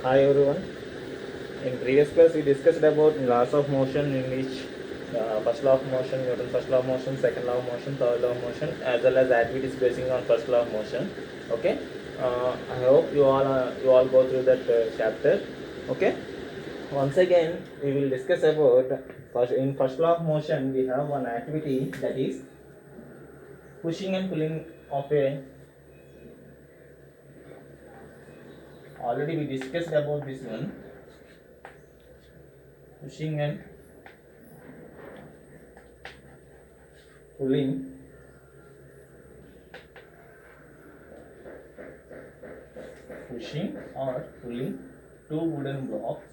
Hi everyone. In previous class we discussed about laws of motion in which first law of motion, Newton's first law of motion, second law of motion, third law of motion, as well as activities basing on first law of motion. Okay. I hope you all go through that chapter. Okay. Once again we will discuss about first law of motion. We have one activity, that is pushing and pulling of a. Already we discussed about this one, pushing and pulling or pulling two wooden blocks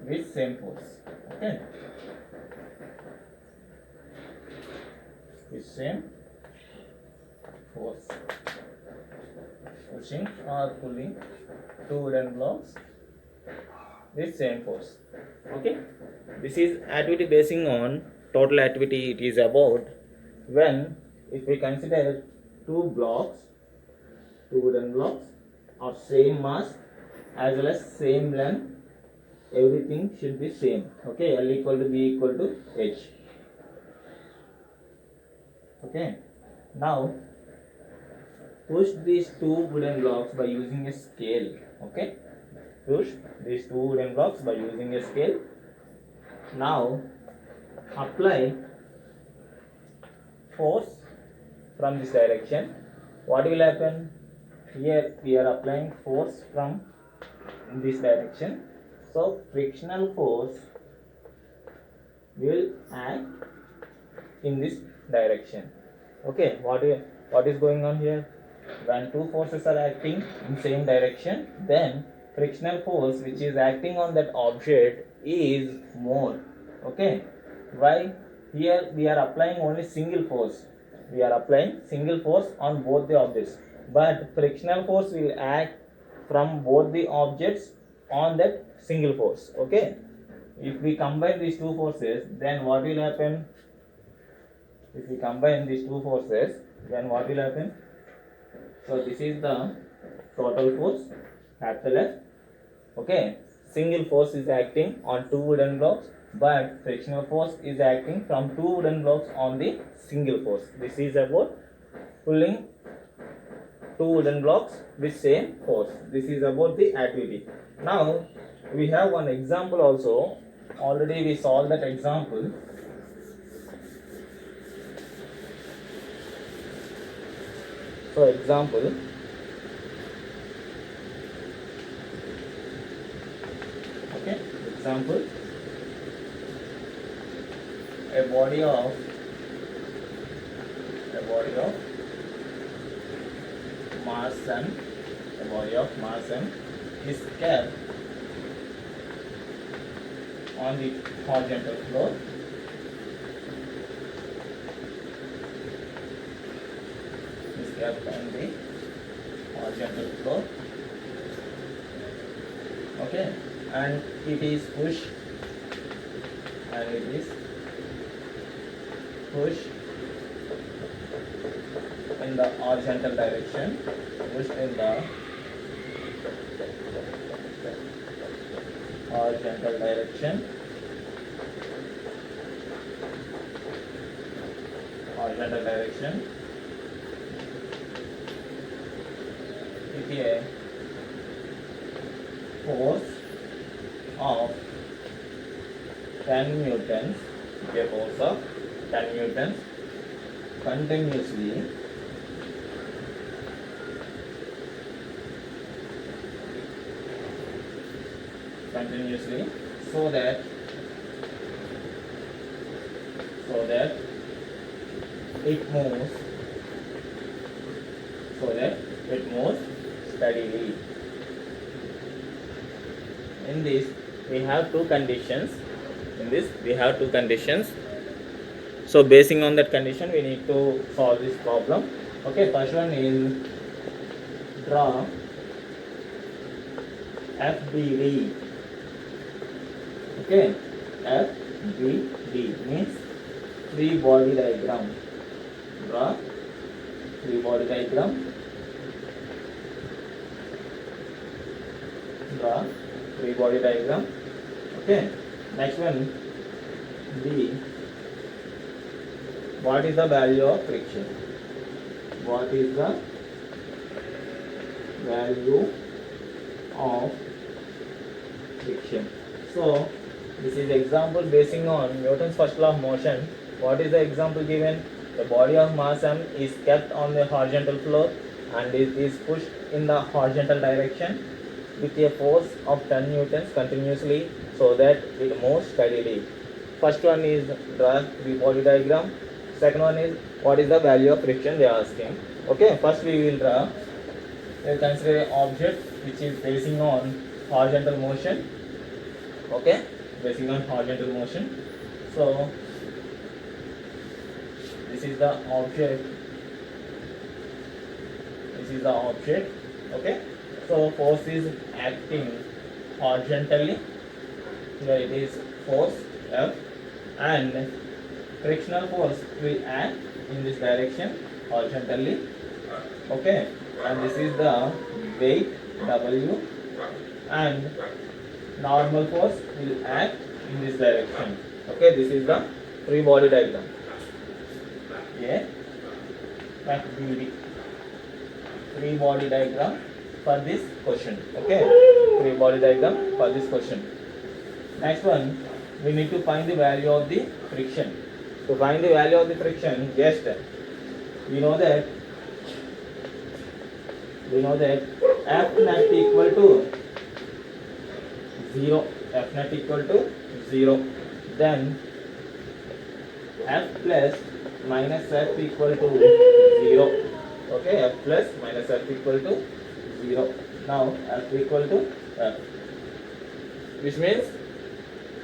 with same force. Okay, with same force. Pushing or pulling two wooden blocks with same force. Okay, this is activity basing on total activity. It is about when, if we consider two wooden blocks of same mass as well as same length, everything should be same. Okay, L equal to B equal to H. Okay, now push these two wooden blocks by using a scale. Okay, push these two wooden blocks by using a scale. Now apply force from this direction. What will happen? Here we are applying force from this direction, so frictional force will act in this direction. Okay, what is going on here? When two forces are acting in same direction, then frictional force which is acting on that object is more. Okay, why? Here we are applying only single force. We are applying single force on both the objects, but frictional force will act from both the objects on that single force. Okay, if we combine these two forces, then what will happen? If we combine these two forces, then what will happen? So this is the total force, capital F. Okay, single force is acting on two wooden blocks, but frictional force is acting from two wooden blocks on the single force. This is about pulling two wooden blocks with same force. This is about the activity. Now we have one example also. Already we solved that example. So example, okay, example, a body of mass m is kept on the horizontal floor. Kept on the horizontal floor. Okay, and it is pushed in the horizontal direction. Pushed in the horizontal direction. With a force of 10 newtons, continuously so that it moves steadily. In this we have two conditions. So basing on that condition, we need to solve this problem. Okay, first one is draw FBD. Okay, FBD means free body diagram. Draw free body diagram. Draw free body diagram. Okay. Next one, B. What is the value of friction? What is the value of friction? So this is example basing on Newton's first law of motion. What is the example given? The body of mass m is kept on the horizontal floor and it is pushed in the horizontal direction with a force of 10 newtons continuously so that it moves steadily. First one is draw the body diagram. Second one is what is the value of friction they are asking. Okay, first we will draw. We will consider an object which is basing on horizontal motion. Okay, basing on horizontal motion. So this is the object. This is the object. Okay, so force is acting horizontally. Here it is force F, and frictional force will act in this direction horizontally. Okay, and this is the weight W, and normal force will act in this direction. Okay, this is the free body diagram. Yeah, that will be free body diagram for this question. Okay, free body diagram for this question. Next one, we need to find the value of the friction. To find the value of the friction, just we know that F net equal to 0. F net equal to 0. Then F plus minus F equal to 0. Okay, F plus minus F equal to 0. Now F equal to F, which means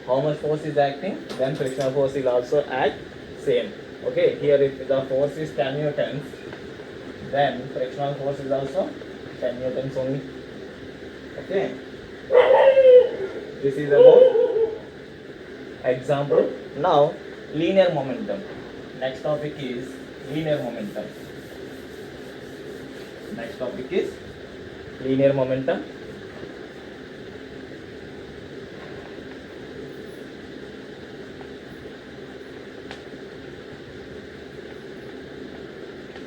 how much force is acting, then frictional force will also act same. Okay, here if the force is 10 newtons, then frictional force is also 10 newtons only. Okay, this is about example. Now linear momentum. Next topic is linear momentum. Next topic is linear momentum.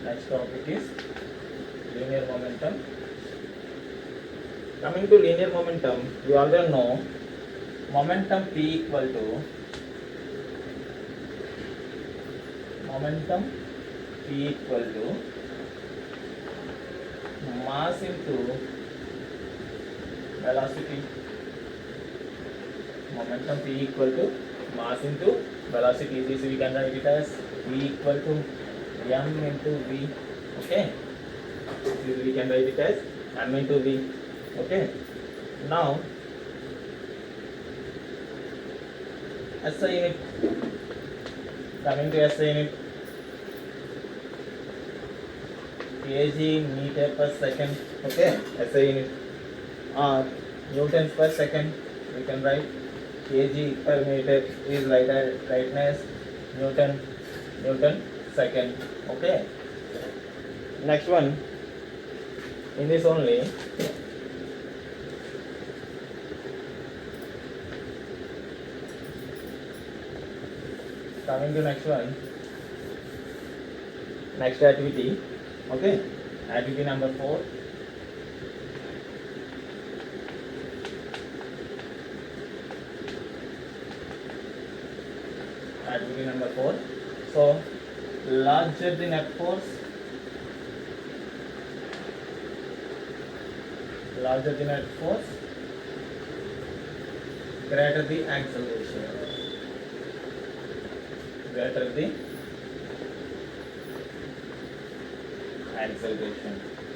Next topic is linear momentum. Coming to linear momentum, you already know momentum P equal to mass into velocity. Momentum P equal to mass into velocity. This we can write it as V equal to m into v. Okay, this we can write it as m into v. Okay, now SI unit. Coming to SI unit, kg meter per second. Okay, SI unit, or newtons per second. We can write kg per meter is written as Newton second. Okay, next one, in this only, coming to next one, next activity. Okay, activity number 4. Activity number 4. So larger the net force, greater the acceleration.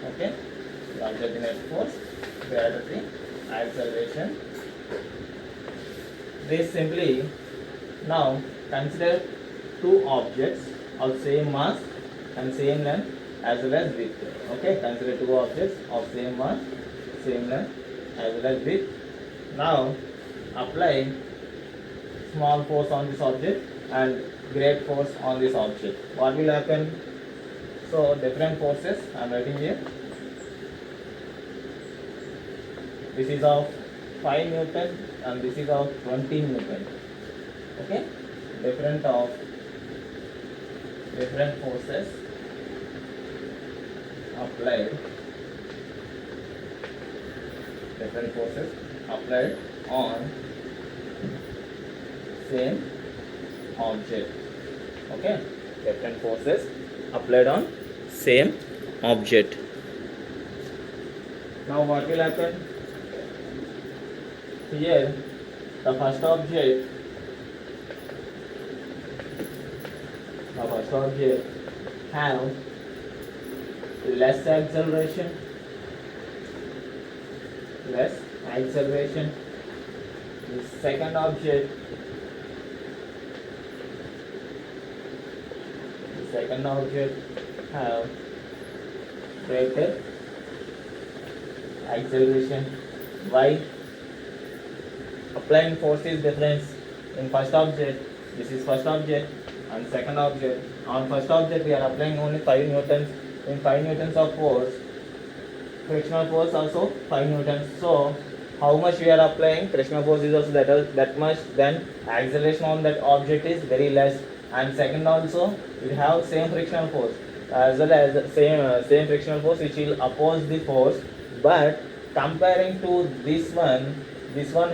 Okay, larger the net force, greater the acceleration. This simply, now consider two objects of same mass and same length as well as width. Okay, consider two objects of same mass, same length as well as width. Now apply small force on this object and great force on this object. What will happen? So different forces I am writing here. This is of 5 Newton and this is of 20 Newton. Okay, different forces applied, different forces applied on same object. Okay, different forces applied on same object. Now what will happen here? The first object have less acceleration. The second object have greater acceleration. Why? Applying force is difference in first object. This is first object and second object. On first object we are applying only 5 newtons. In 5 newtons of force, frictional force also 5 newtons. So how much we are applying? Frictional force is also that much. Then acceleration on that object is very less. And second also it have same frictional force as well as same frictional force which will oppose the force. But comparing to this one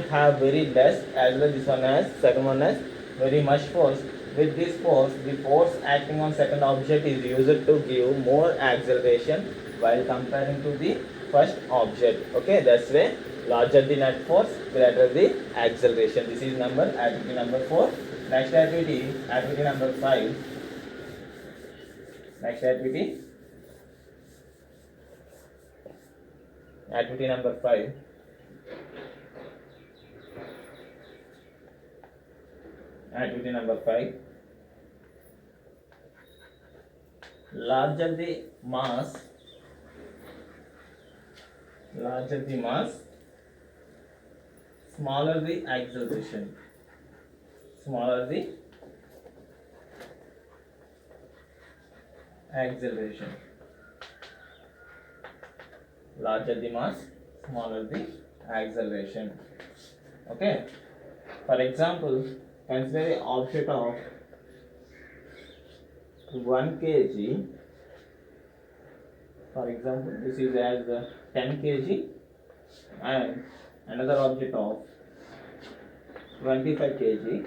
have very less, as well as this one has, second one has very much force. With this force, the force acting on second object is used to give more acceleration while comparing to the first object. Okay, that's why larger the net force, greater the acceleration. This is activity number 4. Next activity number 5. Next activity number 5. Activity number 5. Larger the mass, smaller the acceleration. Larger the mass, smaller the acceleration. Okay. For example, consider an object of 1 kg. For example, this is as 10 kg and another object of 25 kg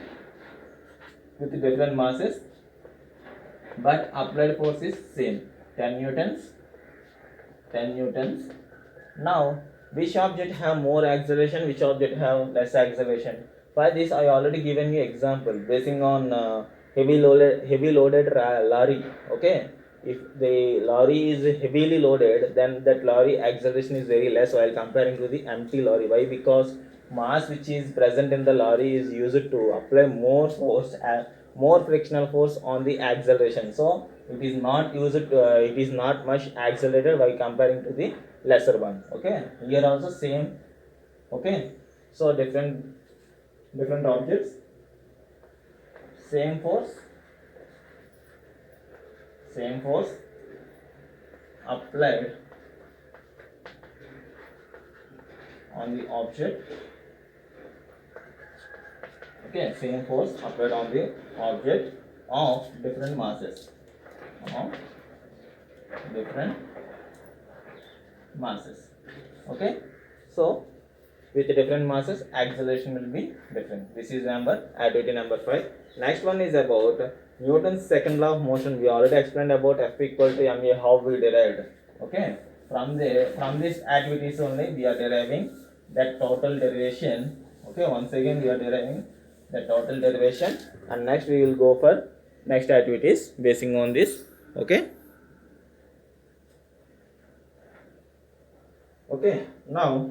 with different masses, but applied force is same, 10 newtons. Now which object have more acceleration, which object have less acceleration? For this I already given you example basing on heavy loaded lorry. Okay, if the lorry is heavily loaded, then that lorry acceleration is very less while comparing to the empty lorry. Why? Because mass which is present in the lorry is used to apply more force, more frictional force on the acceleration. So it is not it is not much accelerated by comparing to the lesser one. Okay, here also same. Okay, so different objects, same force applied on the object. Okay, same force applied on the object of different masses. Okay, so with different masses, acceleration will be different. This is activity number 5. Next one is about Newton's second law of motion. We already explained about F equal to ma, how we derived. Okay, from this activities only we are deriving that total derivation. Okay, once again we are deriving the total derivation, and next we will go for next activities basing on this. Okay. Okay, now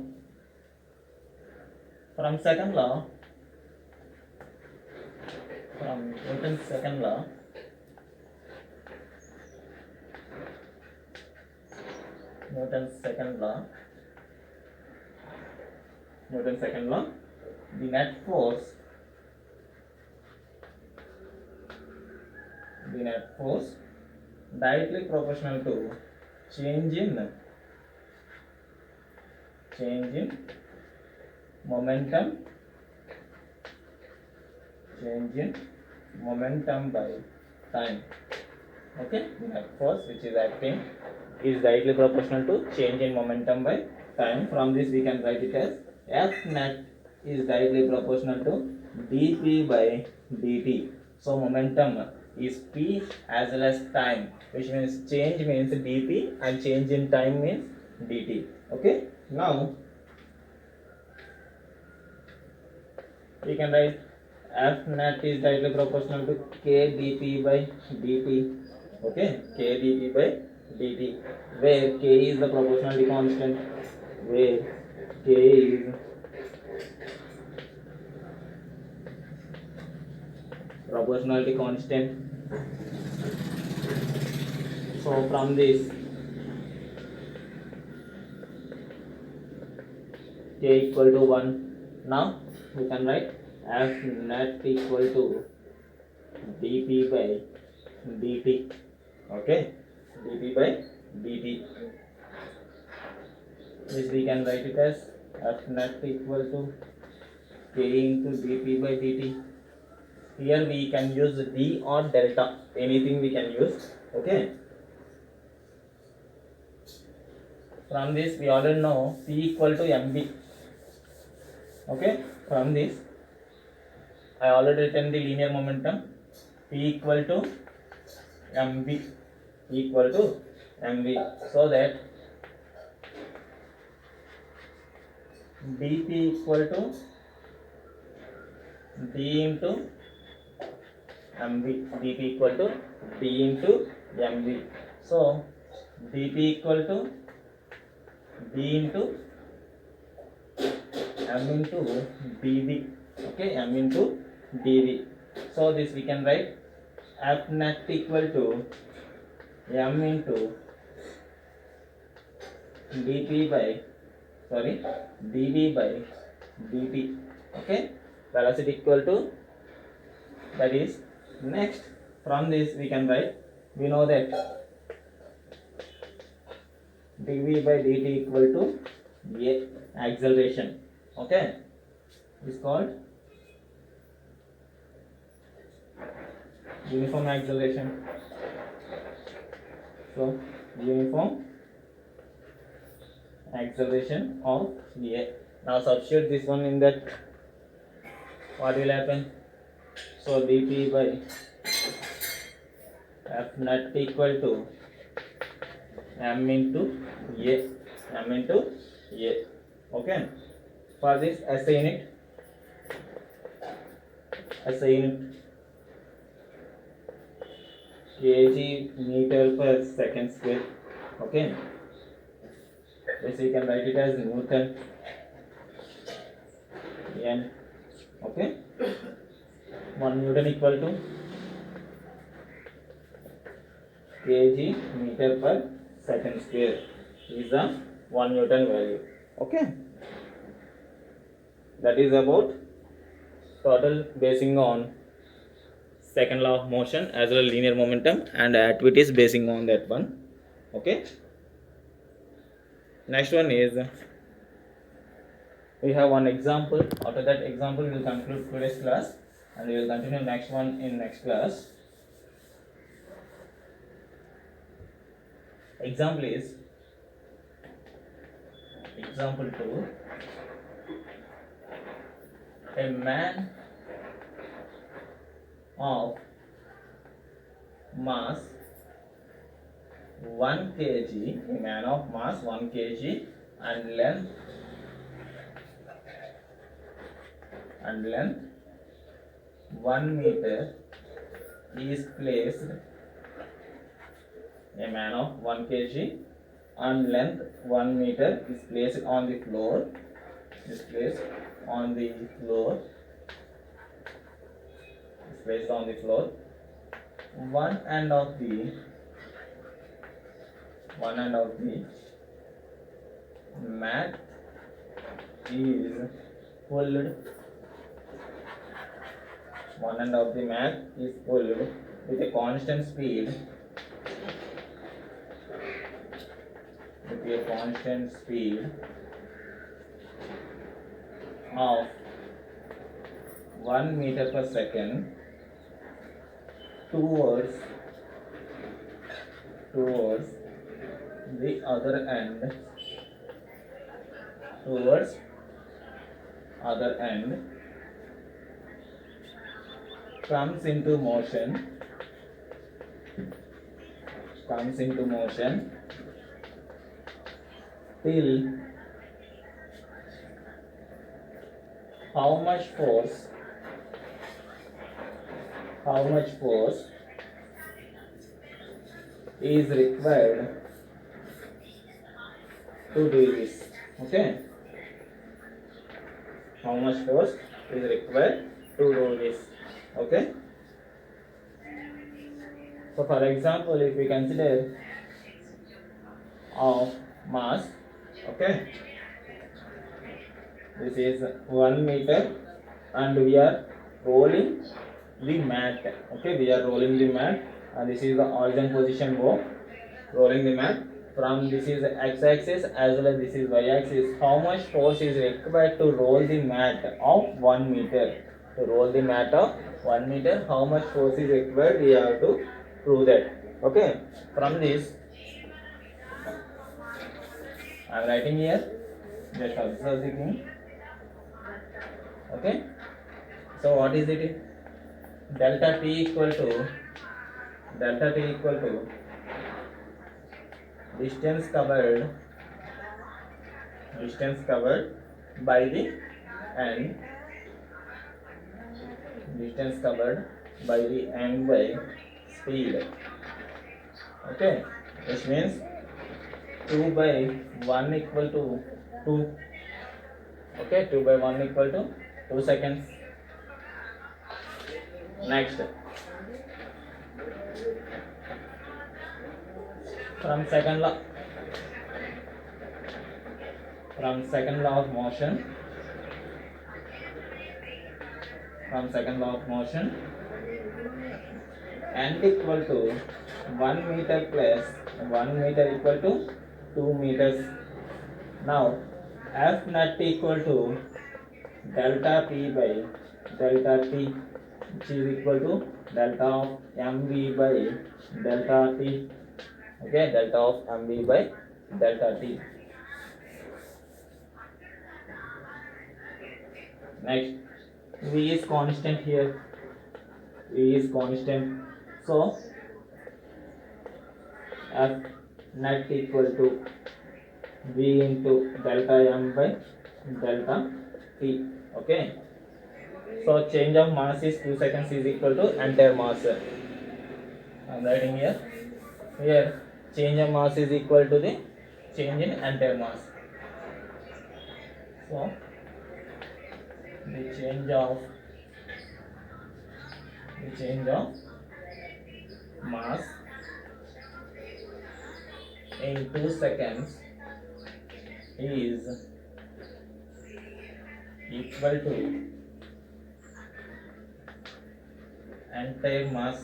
from Newton's second law, Newton's second law, the net force directly proportional to change in momentum, change in momentum by time. Okay, that force which is acting is directly proportional to change in momentum by time. From this we can write it as F net is directly proportional to dp by dt. So momentum is p as well as time, which means change means dp and change in time means dt. Okay, now we can write F net is directly proportional to k dp by dt. Okay, k dp by dt, where k is the proportionality constant, where k is proportionality constant. So from this k equal to 1, now we can write F net equal to dp by dt. Okay, dp by dt, which we can write it as F net equal to k into dp by dt. Here we can use d or delta, anything we can use. Okay, from this we already know p equal to mv. Okay, from this I already written the linear momentum, p equal to mv, equal to mv, so that dp equal to d into mv, dp equal to d into mv. So dp equal to d into m into dv. Okay, m into dv. So this we can write F net equal to m into dp by dv by dt. Okay, velocity equal to, that is, next from this we can write, we know that dv by dt equal to a, acceleration. Okay, is called uniform acceleration. So uniform acceleration of a. Now substitute this one in that, what will happen? So dp by F net equal to m into a, m into a. Okay, for this SI unit kg meter per second square. Okay, this we can write it as Newton n. Okay, 1 Newton equal to kg meter per second square is the 1 Newton value. Okay, that is about total basing on second law of motion as well as linear momentum, and activities basing on that one. Okay, next one is, we have one example. After that example we will conclude today's class and we will continue next one in next class. Example is, example 2, a man of mass 1 kg, a man of mass 1 kg and length 1 meter is placed, a man of 1 kg and length 1 meter is placed on the floor, one end of the mat is pulled, with a constant speed with a constant speed of 1 meter per second towards the other end, comes into motion till how much force is required to do this. Okay, how much force is required to do this. Okay, so for example, if we consider of mass, okay, this is 1 meter and we are rolling the mat. Okay, we are rolling the mat and this is the origin position O, rolling the mat from this is x-axis as well as this is y-axis. How much force is required to roll the mat of 1 meter? To roll the mat of 1 meter, how much force is required? We have to prove that. Okay, from this I am writing here, just observe the thing. Okay, so what is it? Delta T equal to distance covered by the end, by speed. Okay, which means 2 by 1 equal to 2. Okay, 2 by 1 equal to 2 seconds. Next, from second law of motion, n equal to 1 meter plus 1 meter equal to 2 meters. Now F net equal to delta P by delta T, which is equal to delta of mv by delta T. Okay, delta of mv by delta T. Next, V is constant here. So F net equal to V into delta m by delta T. Okay, so change of mass is 2 seconds is equal to entire mass. I am writing here change of mass is equal to the change in entire mass. So the change of mass in 2 seconds is equal to entire mass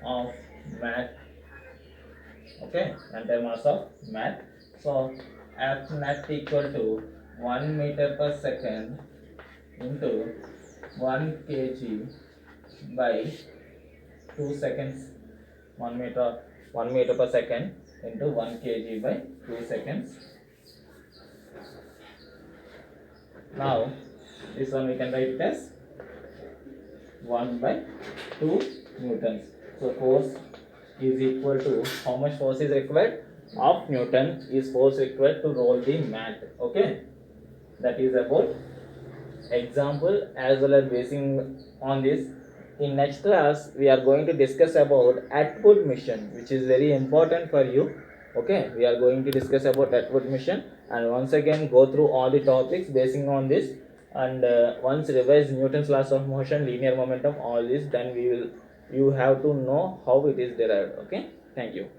of mat. Okay, entire mass of mat. So F net equal to 1 meter per second into 1 kg by 2 seconds. 1 meter per second into 1 kg by 2 seconds. Now this one we can write it as 1 by 2 newtons. So force is equal to how much force is required? Of Newton is force required to roll the mat. Okay, that is about example as well as basing on this. In next class we are going to discuss about Atwood mission, which is very important for you. Okay, we are going to discuss about Atwood mission and once again go through all the topics basing on this, and once revise Newton's laws of motion, linear momentum, all this, then you have to know how it is derived. Okay, thank you.